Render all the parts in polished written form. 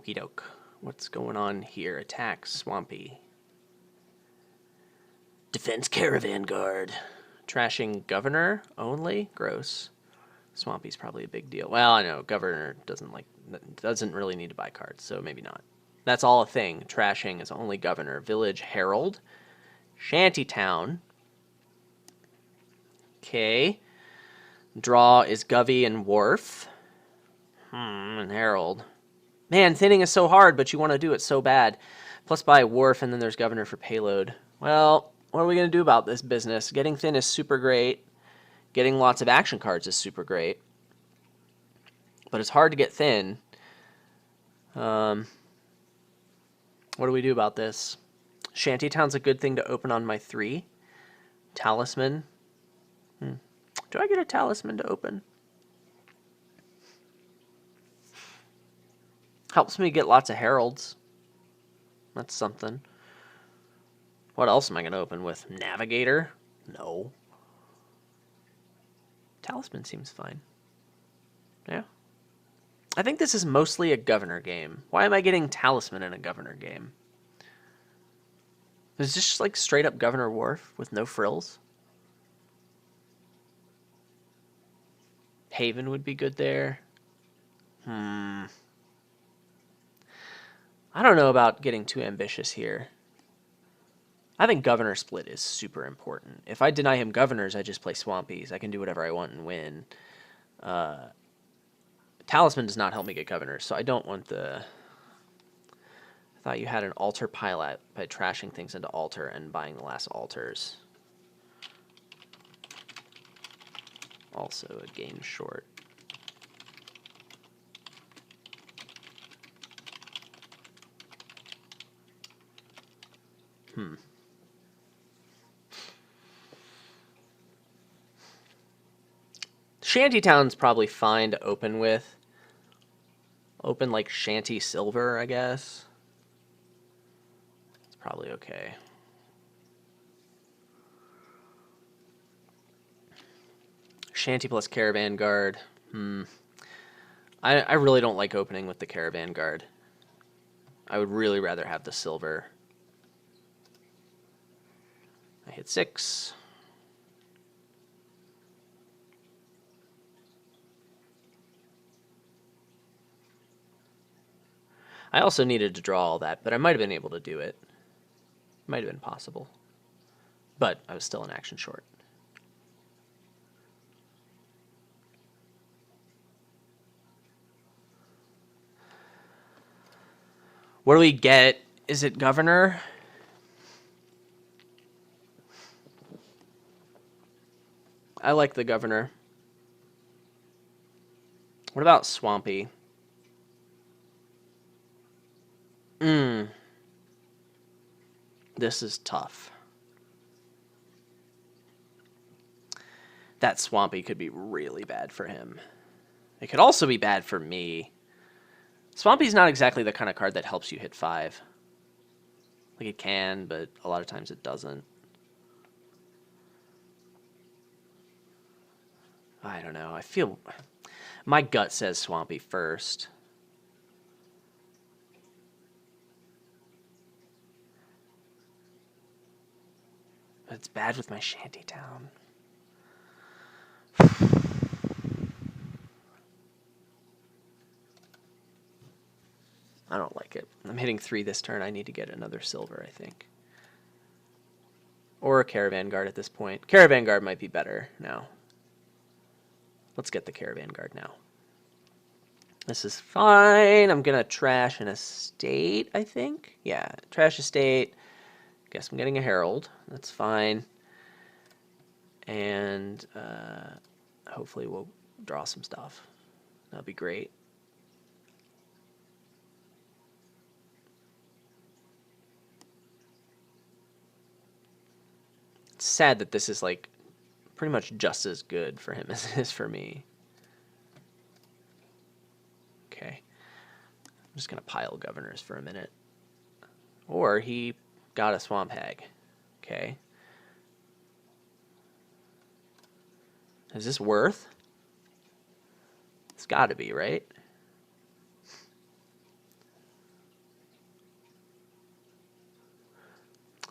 Okie doke. What's going on here? Attack, Swampy. Defense Caravan Guard. Trashing Governor only? Gross. Swampy's probably a big deal. Well, I know, Governor doesn't really need to buy cards, so maybe not. That's all a thing. Trashing is only Governor. Village Herald. Shantytown. Okay. Draw is Govey and Wharf. And Herald. Man, thinning is so hard, but you want to do it so bad. Plus buy Wharf, and then there's Governor for payload. Well, what are we going to do about this business? Getting thin is super great. Getting lots of action cards is super great. But it's hard to get thin. What do we do about this? Shantytown's a good thing to open on my 3. Talisman. Do I get a talisman to open? Helps me get lots of heralds. That's something. What else am I going to open with? Navigator? No. Talisman seems fine. Yeah. I think this is mostly a Governor game. Why am I getting Talisman in a Governor game? Is this just like straight up Governor Wharf with no frills? Haven would be good there. I don't know about getting too ambitious here. I think Governor Split is super important. If I deny him Governors, I just play Swampies. I can do whatever I want and win. Talisman does not help me get Governors, so I don't want the... I thought you had an altar pilot by trashing things into altar and buying the last altars. Also a game short. Shantytown's probably fine to open with. Open like Shanty Silver, I guess. It's probably okay. Shanty plus Caravan Guard. I really don't like opening with the Caravan Guard. I would really rather have the silver. I hit 6. I also needed to draw all that, but I might have been able to do it. Might have been possible. But I was still in action short. What do we get? Is it Governor? I like the Governor. What about Swampy? This is tough. That Swampy could be really bad for him. It could also be bad for me. Swampy's not exactly the kind of card that helps you hit 5. Like, it can, but a lot of times it doesn't. I don't know. I feel... My gut says Swampy first. But it's bad with my Shantytown. I don't like it. I'm hitting 3 this turn. I need to get another silver, I think. Or a Caravan Guard at this point. Caravan Guard might be better now. Let's get the Caravan Guard now. This is fine. I'm going to trash an estate, I think. Yeah, trash estate. Guess I'm getting a Herald. That's fine. And hopefully we'll draw some stuff. That'll be great. It's sad that this is like pretty much just as good for him as it is for me. Okay. I'm just going to pile Governors for a minute. Or he got a Swamp Hag. Okay. Is this worth? It's got to be, right?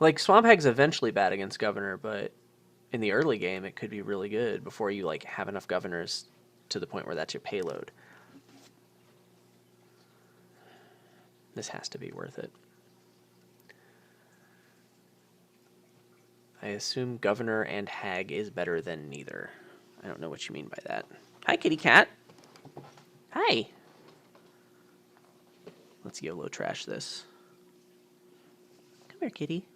Like, Swamp Hag's eventually bad against Governor, but in the early game, it could be really good before you, like, have enough Governors to the point where that's your payload. This has to be worth it. I assume Governor and Hag is better than neither. I don't know what you mean by that. Hi, kitty cat. Hi. Let's YOLO trash this. Come here, kitty.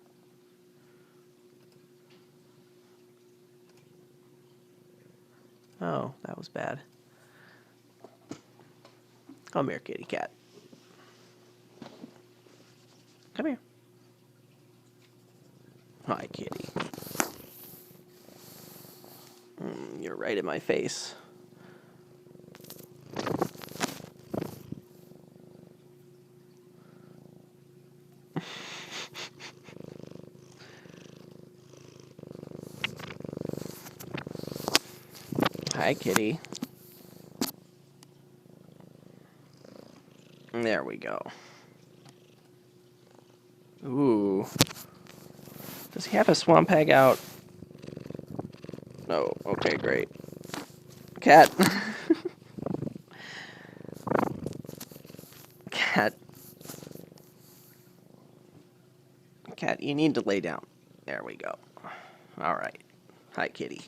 Oh, that was bad. Come here, kitty cat. Come here. Hi, kitty. You're right in my face. Hi, kitty. There we go. Ooh. Does he have a Swamp Hag out? No. Okay, great. Cat. Cat. Cat, you need to lay down. There we go. All right. Hi, kitty.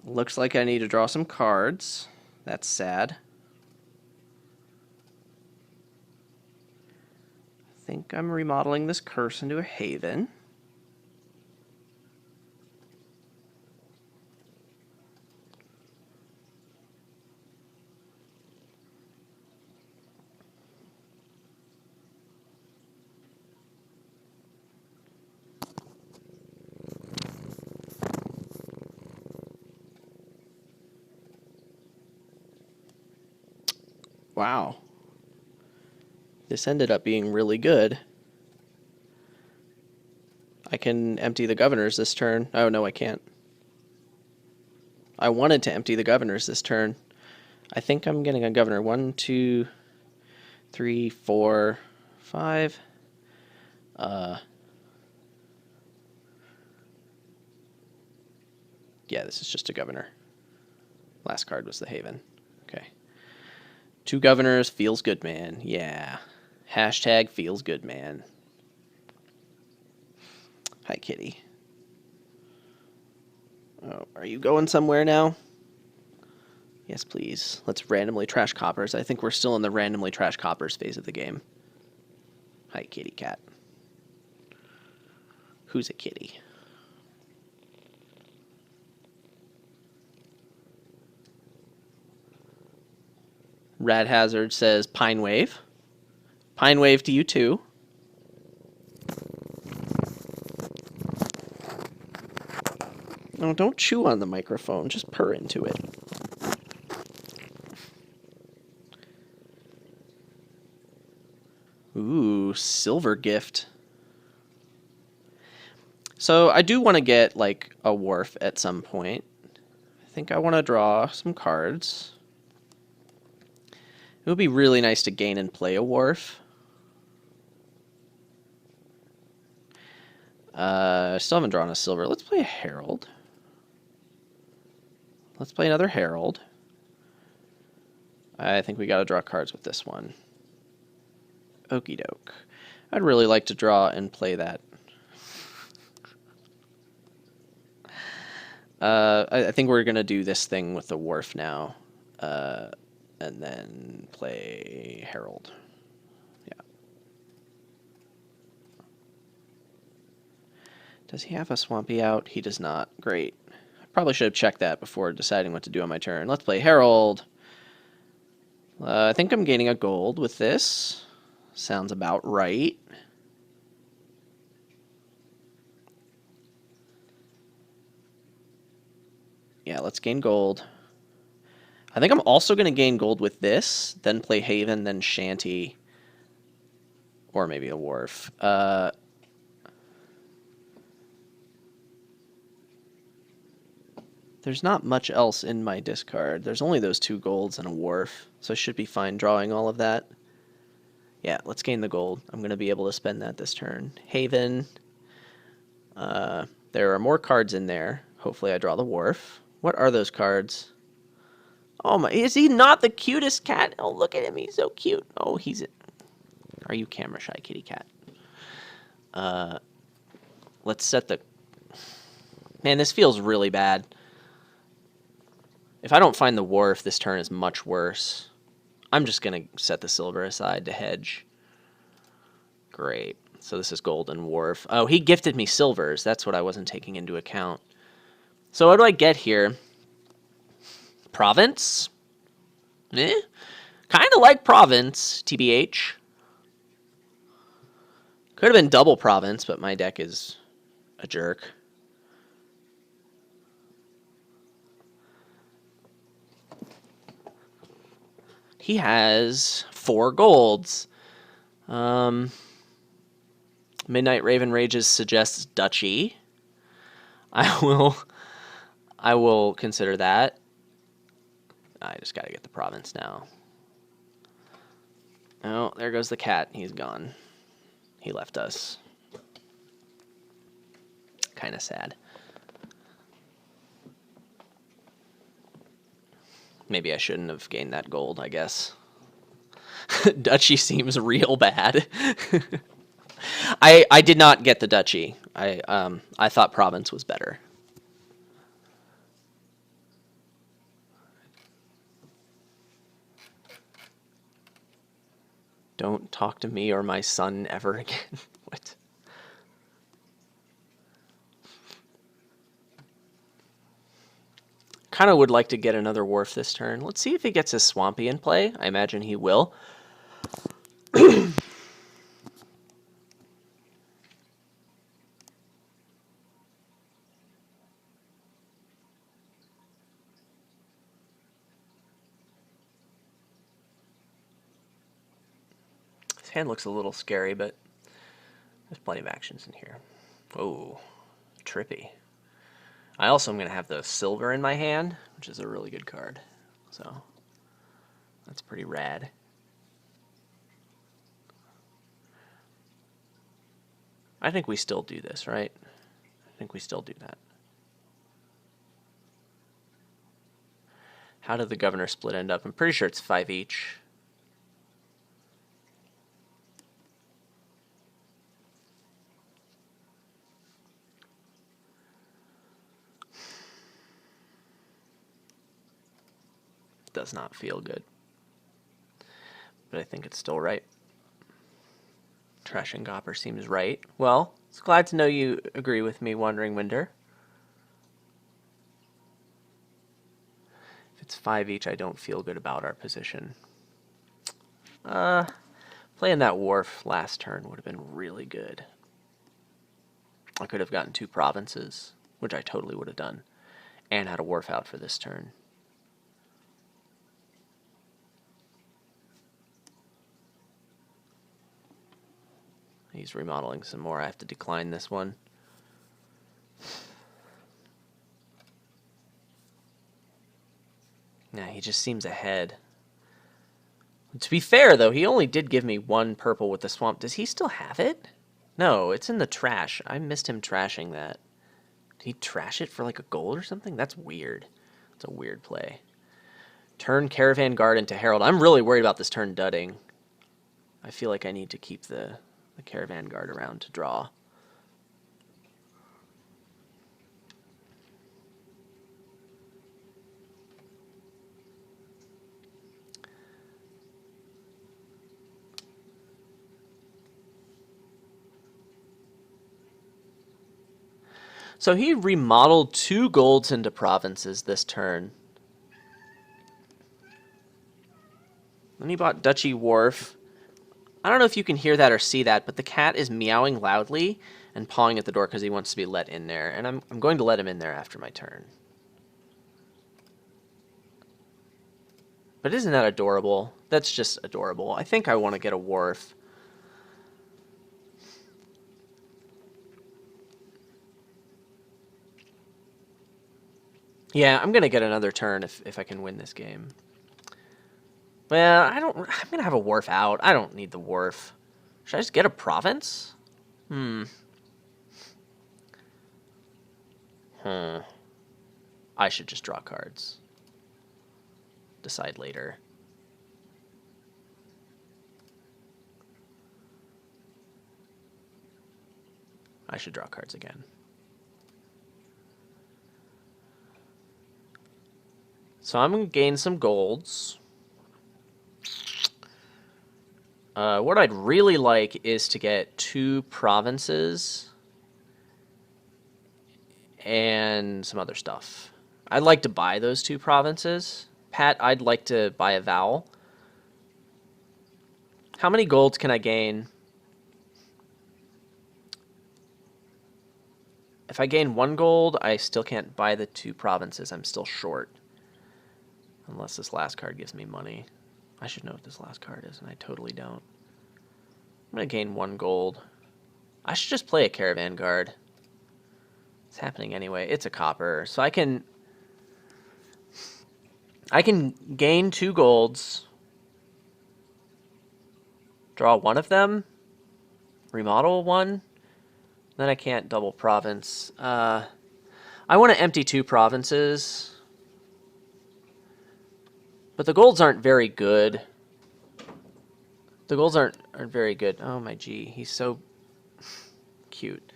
Looks like I need to draw some cards. That's sad. I think I'm remodeling this curse into a haven. Wow. This ended up being really good. I can empty the governors this turn. Oh, no, I can't. I wanted to empty the governors this turn. I think I'm getting a governor. 1, 2, 3, 4, 5. Yeah, this is just a governor. Last card was the haven. Okay. 2 governors, feels good, man. Yeah. Hashtag feels good, man. Hi, kitty. Oh, are you going somewhere now? Yes, please. Let's randomly trash coppers. I think we're still in the randomly trash coppers phase of the game. Hi, kitty cat. Who's a kitty? Rad Hazard says Pine Wave. Pine Wave to you too. No, don't chew on the microphone. Just purr into it. Ooh, silver gift. So I do want to get like a wharf at some point. I think I want to draw some cards. It would be really nice to gain and play a wharf. Still haven't drawn a silver. Let's play a herald. Let's play another herald. I think we got to draw cards with this one. Okie doke. I'd really like to draw and play that. I think we're going to do this thing with the wharf now. And then play herald. Yeah. Does he have a swampy out? He does not. Great. I probably should have checked that before deciding what to do on my turn. Let's play herald. I think I'm gaining a gold with this. Sounds about right. Yeah, let's gain gold. I think I'm also going to gain gold with this, then play Haven, then Shanty. Or maybe a wharf. There's not much else in my discard. There's only those 2 golds and a wharf, so I should be fine drawing all of that. Yeah, let's gain the gold. I'm going to be able to spend that this turn. Haven. There are more cards in there. Hopefully I draw the wharf. What are those cards? Oh my, is he not the cutest cat? Oh, look at him. He's so cute. Oh, he's... Are you camera shy, kitty cat? Let's set the... Man, this feels really bad. If I don't find the wharf, this turn is much worse. I'm just going to set the silver aside to hedge. Great. So this is golden wharf. Oh, he gifted me silvers. That's what I wasn't taking into account. So what do I get here? Province? Eh? Kind of like Province, TBH. Could have been double Province, but my deck is a jerk. He has 4 golds. Midnight Raven Rages suggests Duchy. I will consider that. I just got to get the province now. Oh, there goes the cat. He's gone. He left us. Kind of sad. Maybe I shouldn't have gained that gold, I guess. Duchy seems real bad. I did not get the Duchy. I thought Province was better. Don't talk to me or my son ever again. What? Kind of would like to get another wharf this turn. Let's see if he gets his Swampy in play. I imagine he will. His hand looks a little scary, but there's plenty of actions in here. Oh, trippy. I also am going to have the silver in my hand, which is a really good card. So that's pretty rad. I think we still do this, right? I think we still do that. How did the governor split end up? I'm pretty sure it's 5 each. Does not feel good. But I think it's still right. Trash and Gopper seems right. Well, it's glad to know you agree with me, Wandering Winder. If it's 5 each, I don't feel good about our position. Playing that wharf last turn would have been really good. I could have gotten 2 provinces, which I totally would have done, and had a wharf out for this turn. He's remodeling some more. I have to decline this one. Nah, he just seems ahead. To be fair, though, he only did give me 1 purple with the swamp. Does he still have it? No, it's in the trash. I missed him trashing that. Did he trash it for like a gold or something? That's weird. It's a weird play. Turn Caravan Guard into Herald. I'm really worried about this turn dudding. I feel like I need to keep the Caravan Guard around to draw. So he remodeled 2 golds into provinces this turn. Then he bought Duchy Wharf. I don't know if you can hear that or see that, but the cat is meowing loudly and pawing at the door because he wants to be let in there. And I'm going to let him in there after my turn. But isn't that adorable? That's just adorable. I think I want to get a wharf. Yeah, I'm gonna get another turn if I can win this game. Well, I'm gonna have a wharf out. I don't need the wharf. Should I just get a province? Hmm. I should just draw cards. Decide later. I should draw cards again. So I'm going to gain some golds. What I'd really like is to get 2 provinces and some other stuff. I'd like to buy those 2 provinces. Pat, I'd like to buy a vowel. How many golds can I gain? If I gain 1 gold, I still can't buy the 2 provinces. I'm still short. Unless this last card gives me money. I should know what this last card is, and I totally don't. I'm going to gain 1 gold. I should just play a caravan guard. It's happening anyway. It's a copper. So I can gain 2 golds. Draw 1 of them. Remodel 1. Then I can't double province. I want to empty 2 provinces. But the golds aren't very good. The golds aren't very good. Oh my G, he's so cute.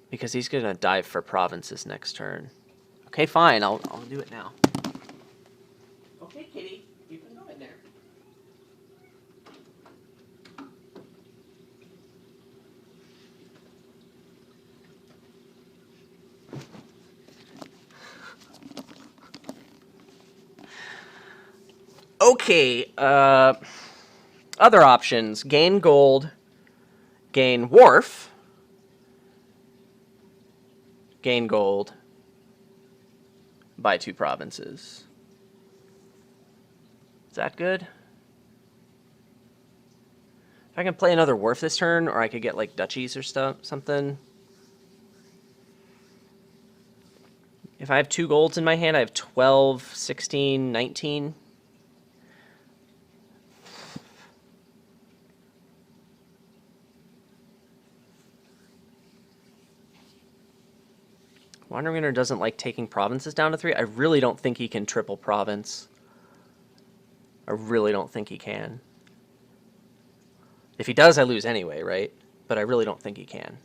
Because he's gonna dive for provinces next turn. Okay, fine, I'll do it now. Okay, kitty, you can go in there. Okay, other options. Gain gold, gain wharf, gain gold, buy 2 provinces. Is that good? If I can play another wharf this turn, or I could get like duchies or something. If I have 2 golds in my hand, I have 12, 16, 19. Wandering Winter doesn't like taking provinces down to 3. I really don't think he can triple province. I really don't think he can. If he does, I lose anyway, right? But I really don't think he can.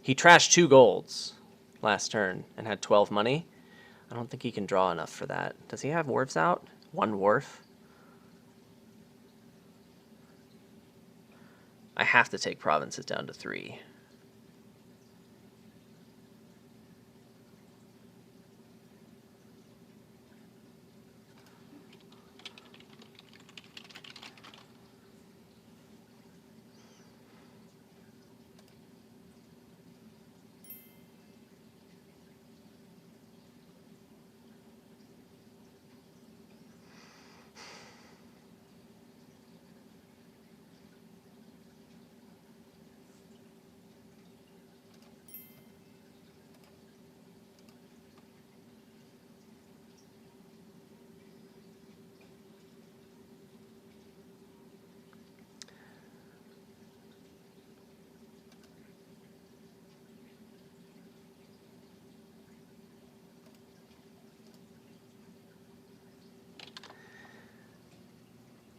He trashed 2 golds last turn and had 12 money. I don't think he can draw enough for that. Does he have wharfs out? 1 wharf. I have to take provinces down to 3.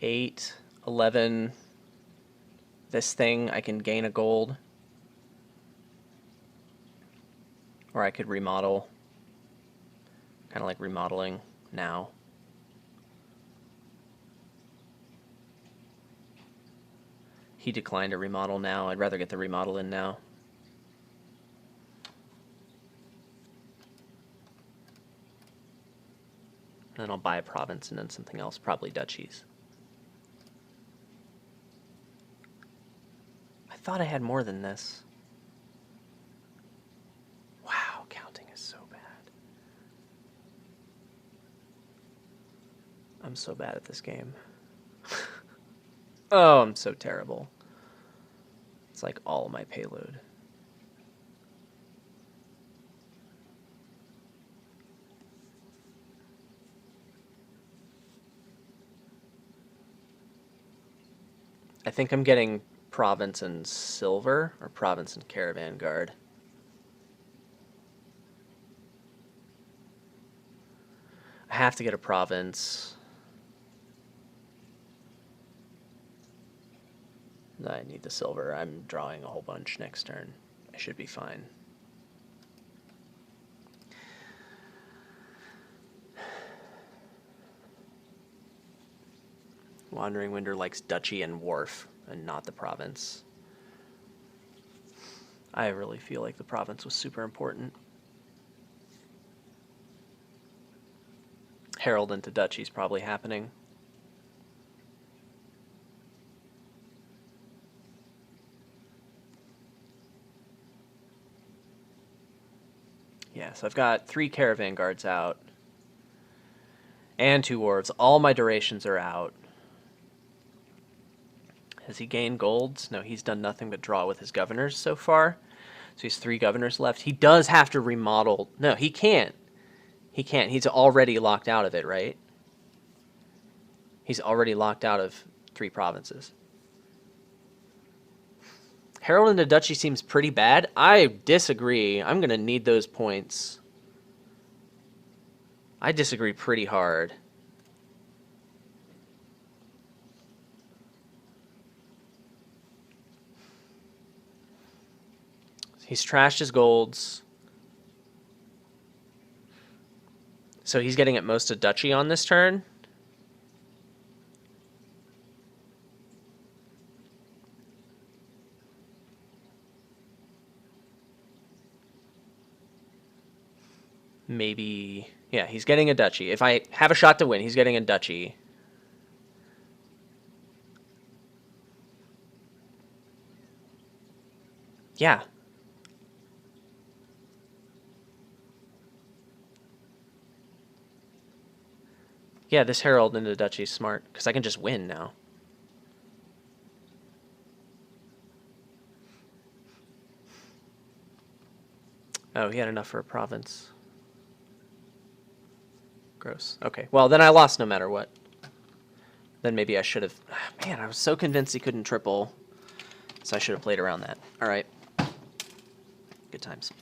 Eight, 11. This thing, I can gain a gold. Or I could remodel. Kind of like remodeling now. He declined a remodel now. I'd rather get the remodel in now. And then I'll buy a province and then something else, probably duchies. I thought I had more than this. Wow, counting is so bad. I'm so bad at this game. Oh, I'm so terrible. It's like all my payload. I think I'm getting province and silver, or province and caravan guard. I have to get a province. I need the silver. I'm drawing a whole bunch next turn. I should be fine. Wandering Winder likes duchy and wharf, and not the province. I really feel like the province was super important. Herald into duchy is probably happening. Yeah, so I've got 3 caravan guards out. And 2 wharves. All my durations are out. Has he gained golds? No, he's done nothing but draw with his governors so far. So he's 3 governors left. He does have to remodel. No, he can't. He can't. He's already locked out of it, right? He's already locked out of 3 provinces. Herald into duchy seems pretty bad. I disagree. I'm going to need those points. I disagree pretty hard. He's trashed his golds. So he's getting at most a duchy on this turn. Maybe, yeah, he's getting a duchy. If I have a shot to win, he's getting a duchy. Yeah. Yeah, this Herald into duchy is smart, because I can just win now. Oh, he had enough for a province. Gross. Okay, well, then I lost no matter what. Then maybe I should have... Man, I was so convinced he couldn't triple, so I should have played around that. All right. Good times.